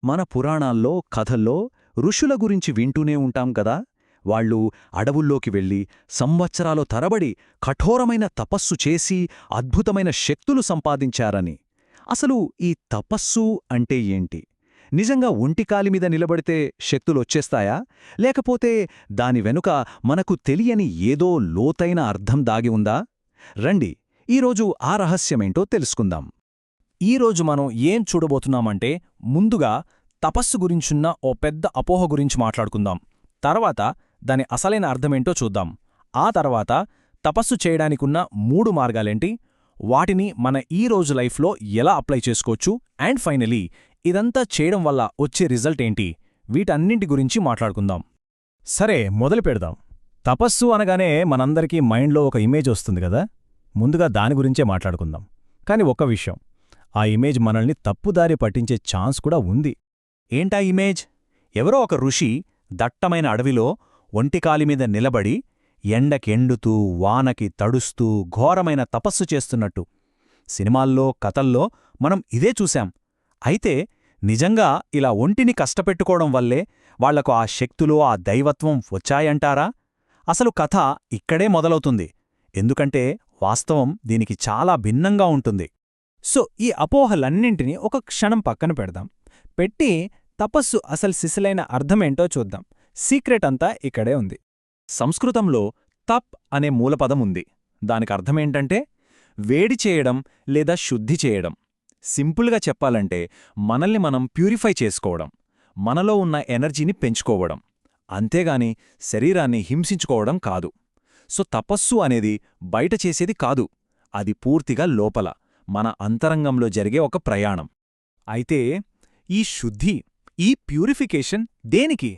మన పురాణాల్లో కథల్లో ఋషుల గురించి వింటూనే ఉంటాం కదా. వాళ్ళు అడవుల్లోకి వెళ్ళి సంవత్సరాలు తరబడి కఠోరమైన తపస్సు చేసి అద్భుతమైన శక్తులు సంపాదించారని. అసలు ఈ తపస్సు అంటే ఏంటి? నిజంగా ఒంటికాలిమీద నిలబడితే శక్తులొచ్చేస్తాయా? లేకపోతే దాని వెనుక మనకు తెలియని ఏదో లోతైన అర్థం దాగి ఉందా? రండి, ఈరోజు ఆ రహస్యమేంటో తెలుసుకుందాం. ఈరోజు మనం ఏం చూడబోతున్నామంటే, ముందుగా తపస్సు గురించున్న ఓ పెద్ద అపోహ గురించి మాట్లాడుకుందాం. తర్వాత దాని అసలైన అర్థమేంటో చూద్దాం. ఆ తర్వాత తపస్సు చేయడానికున్న 3 మార్గాలేంటి, వాటిని మన ఈ రోజు లైఫ్లో ఎలా అప్లై చేసుకోవచ్చు, అండ్ ఫైనలీ ఇదంతా చేయడం వల్ల వచ్చే రిజల్ట్ ఏంటి, వీటన్నింటి గురించి మాట్లాడుకుందాం. సరే, మొదలు పెడదాం. తపస్సు అనగానే మనందరికీ మైండ్లో ఒక ఇమేజ్ వస్తుంది కదా. ముందుగా దాని గురించే మాట్లాడుకుందాం. కాని ఒక్క విషయం, ఆ ఇమేజ్ మనల్ని తప్పుదారి పట్టించే ఛాన్స్ కూడా ఉంది. ఏంటా ఇమేజ్? ఎవరో ఒక ఋషి దట్టమైన అడవిలో ఒంటికాలిమీద నిలబడి ఎండకెండుతూ వానకి తడుస్తూ ఘోరమైన తపస్సు చేస్తున్నట్టు. సినిమాల్లో కథల్లో మనం ఇదే చూశాం. అయితే నిజంగా ఇలా ఒంటిని కష్టపెట్టుకోవడం వల్లే వాళ్లకు ఆ శక్తులు, ఆ దైవత్వం వచ్చాయంటారా? అసలు కథ ఇక్కడే మొదలవుతుంది. ఎందుకంటే వాస్తవం దీనికి చాలా భిన్నంగా ఉంటుంది. సో ఈ అపోహలన్నింటినీ ఒక క్షణం పక్కన పెట్టి తపస్సు అసలు సిసలైన అర్థమేంటో చూద్దాం. సీక్రెట్ అంతా ఇక్కడే ఉంది. సంస్కృతంలో తప్ అనే మూలపదం ఉంది. దానికర్థమేంటంటే వేడి చేయడం లేదా శుద్ధి చేయడం. సింపుల్గా చెప్పాలంటే మనల్ని మనం ప్యూరిఫై చేసుకోవడం, మనలో ఉన్న ఎనర్జీని పెంచుకోవడం, అంతేగాని శరీరాన్ని హింసించుకోవడం కాదు. సో తపస్సు అనేది బయట చేసేది కాదు, అది పూర్తిగా లోపల మన అంతరంగంలో జరిగే ఒక ప్రయాణం. అయితే ఈ శుద్ధి, ఈ ప్యూరిఫికేషన్ దేనికి?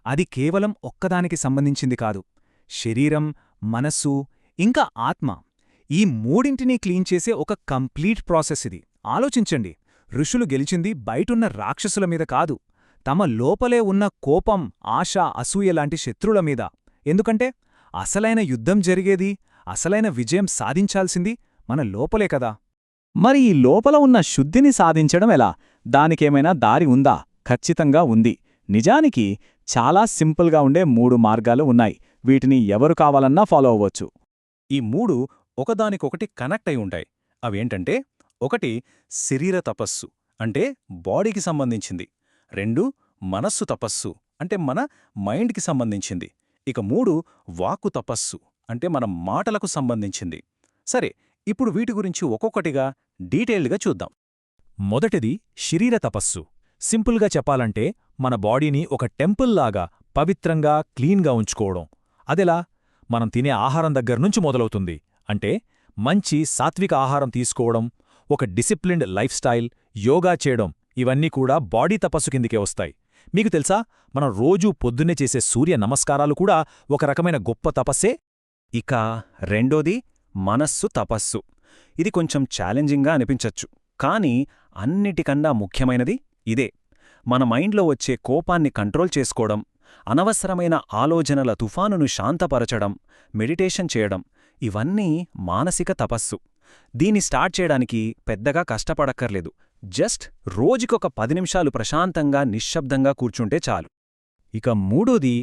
అది కేవలం ఒక్కదానికి సంబంధించింది కాదు. శరీరం, మనస్సు, ఇంకా ఆత్మ, ఈ మూడింటినీ క్లీన్ చేసే ఒక కంప్లీట్ ప్రాసెస్ ఇది. ఆలోచించండి, ఋషులు గెలిచింది బయటున్న రాక్షసుల మీద కాదు, తమ లోపలే ఉన్న కోపం, ఆశ, అసూయలాంటి శత్రుల మీద. ఎందుకంటే అసలైన యుద్ధం జరిగేది, అసలైన విజయం సాధించాల్సింది మన లోపలే కదా. మరి ఈ లోపల ఉన్న శుద్ధిని సాధించడం ఎలా? దానికేమైనా దారి ఉందా? ఖచ్చితంగా ఉంది. నిజానికి చాలా సింపుల్గా ఉండే 3 మార్గాలు ఉన్నాయి. వీటిని ఎవరు కావాలన్నా ఫాలో అవ్వచ్చు. ఈ 3 ఒకదానికొకటి కనెక్ట్ అయి ఉంటాయి. అవేంటంటే, 1 శరీర తపస్సు, అంటే బాడీకి సంబంధించింది. 2 మనస్సు తపస్సు, అంటే మన మైండ్కి సంబంధించింది. ఇక 3 వాక్కు తపస్సు, అంటే మన మాటలకు సంబంధించింది. సరే, ఇప్పుడు వీటి గురించి ఒక్కొక్కటిగా డీటెయిల్డ్గా చూద్దాం. మొదటిది శరీర తపస్సు. సింపుల్గా చెప్పాలంటే మన బాడీని ఒక టెంపుల్లాగా పవిత్రంగా, క్లీన్గా ఉంచుకోవడం. అదెలా? మనం తినే ఆహారం దగ్గర్నుంచి మొదలవుతుంది. అంటే మంచి సాత్విక ఆహారం తీసుకోవడం, ఒక డిసిప్లిన్డ్ లైఫ్ స్టైల్, యోగా చేయడం, ఇవన్నీ కూడా బాడీ తపస్సు కిందికే వస్తాయి. మీకు తెలుసా, మనం రోజూ పొద్దున్నే చేసే సూర్య నమస్కారాలు కూడా ఒక రకమైన గొప్ప తపస్సే. ఇక రెండోది మనస్సు తపస్సు. ఇది కొంచెం ఛాలెంజింగ్గా అనిపించచ్చు, కానీ అన్నిటికన్నా ముఖ్యమైనది ఇదే. మన మైండ్లో వచ్చే కోపాన్ని కంట్రోల్ చేసుకోవడం, అనవసరమైన ఆలోచనల తుఫానును శాంతపరచడం, మెడిటేషన్ చేయడం, ఇవన్నీ మానసిక తపస్సు. దీన్ని స్టార్ట్ చేయడానికి పెద్దగా కష్టపడక్కర్లేదు. జస్ట్ రోజుకొక 10 నిమిషాలు ప్రశాంతంగా, నిశ్శబ్దంగా కూర్చుంటే చాలు. ఇక మూడోది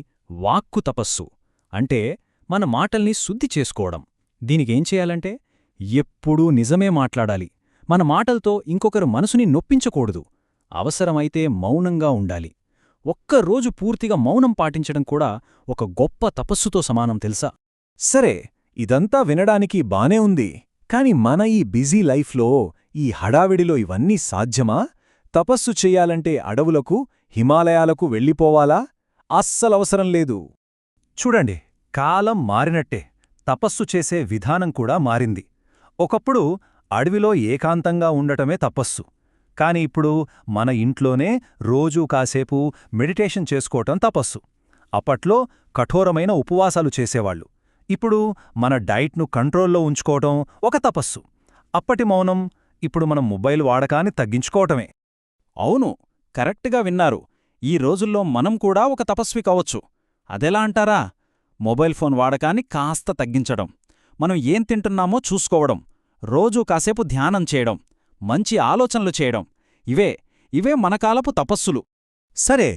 వాక్కు తపస్సు, అంటే మన మాటల్ని శుద్ధి చేసుకోవడం. దీనికేం చేయాలంటే ఎప్పుడూ నిజమే మాట్లాడాలి. మన మాటలతో ఇంకొకరు మనసుని నొప్పించకూడదు. అవసరమైతే మౌనంగా ఉండాలి. ఒక్కరోజు పూర్తిగా మౌనం పాటించడం కూడా ఒక గొప్ప తపస్సుతో సమానం తెలుసా? సరే, ఇదంతా వినడానికి బానే ఉంది. కాని మన ఈ బిజీ లైఫ్లో, ఈ హడావిడిలో ఇవన్నీ సాధ్యమా? తపస్సు చెయ్యాలంటే అడవులకు, హిమాలయాలకు వెళ్ళిపోవాలా? అస్సలవసరం లేదు. చూడండి, కాలం మారినట్టే తపస్సు చేసే విధానం కూడా మారింది. ఒకప్పుడు అడవిలో ఏకాంతంగా ఉండటమే తపస్సు. కాని ఇప్పుడు మన ఇంట్లోనే రోజూ కాసేపు మెడిటేషన్ చేసుకోవటం తపస్సు. అప్పట్లో కఠోరమైన ఉపవాసాలు చేసేవాళ్లు. ఇప్పుడు మన డైట్ను కంట్రోల్లో ఉంచుకోవటం ఒక తపస్సు. అప్పటి మౌనం ఇప్పుడు మనం మొబైల్ వాడకాన్ని తగ్గించుకోవటమే. అవును, కరెక్ట్గా విన్నారు. ఈ రోజుల్లో మనం కూడా ఒక తపస్వి కావచ్చు. అదెలా అంటారా? మొబైల్ ఫోన్ వాడకాన్ని కాస్త తగ్గించడం, మనం ఏం తింటున్నామో చూసుకోవడం, రోజూ కాసేపు ధ్యానం చేయడం, మంచి ఆలోచనలు చేయడం, ఇవే ఇవే మన కాలపు తపస్సులు. సరే,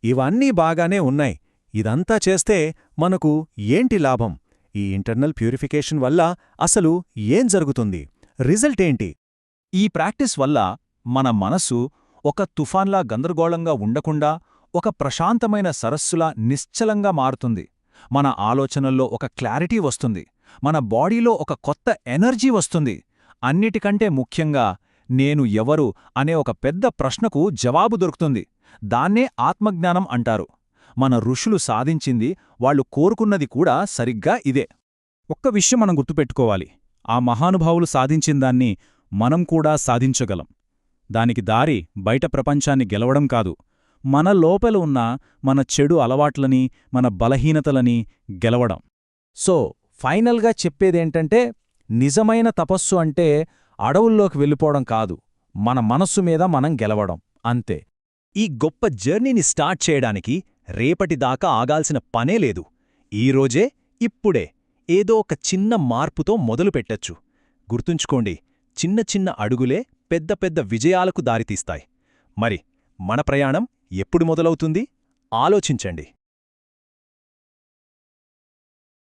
ఇవన్నీ బాగానే ఉన్నాయి. ఇదంతా చేస్తే మనకు ఏంటి లాభం? ఈ ఇంటర్నల్ ప్యూరిఫికేషన్ వల్ల అసలు ఏం జరుగుతుంది? రిజల్ట్ ఏంటి? ఈ ప్రాక్టీస్ వల్ల మన మనసు ఒక తుఫాన్లా గందరగోళంగా ఉండకుండా ఒక ప్రశాంతమైన సరస్సులా నిశ్చలంగా మారుతుంది. మన ఆలోచనల్లో ఒక క్లారిటీ వస్తుంది. మన బాడీలో ఒక కొత్త ఎనర్జీ వస్తుంది. అన్నిటికంటే ముఖ్యంగా నేను ఎవరు అనే ఒక పెద్ద ప్రశ్నకు జవాబు దొరుకుతుంది. దాన్నే ఆత్మజ్ఞానం అంటారు. మన ఋషులు సాధించింది, వాళ్ళు కోరుకున్నది కూడా సరిగ్గా ఇదే. ఒక్క విషయం మనం గుర్తుపెట్టుకోవాలి. ఆ మహానుభావులు సాధించిందాన్ని మనం కూడా సాధించగలం. దానికి దారి బయట ప్రపంచాన్ని గెలవడం కాదు, మన లోపల ఉన్న మన చెడు అలవాట్లని, మన బలహీనతలని గెలవడం. సో, ఫైనల్గా చెప్పేదేంటంటే, నిజమైన తపస్సు అంటే అడవుల్లోకి వెళ్ళిపోవడం కాదు, మన మనస్సు మీద మనం గెలవడం అంతే. ఈ గొప్ప జర్నీని స్టార్ట్ చేయడానికి రేపటిదాకా ఆగాల్సిన పనే లేదు. ఈరోజే, ఇప్పుడే ఏదో ఒక చిన్న మార్పుతో మొదలుపెట్టచ్చు. గుర్తుంచుకోండి, చిన్న చిన్న అడుగులే పెద్ద పెద్ద విజయాలకు దారితీస్తాయి. మరి మన ప్రయాణం ఎప్పుడు మొదలవుతుంది? ఆలోచించండి.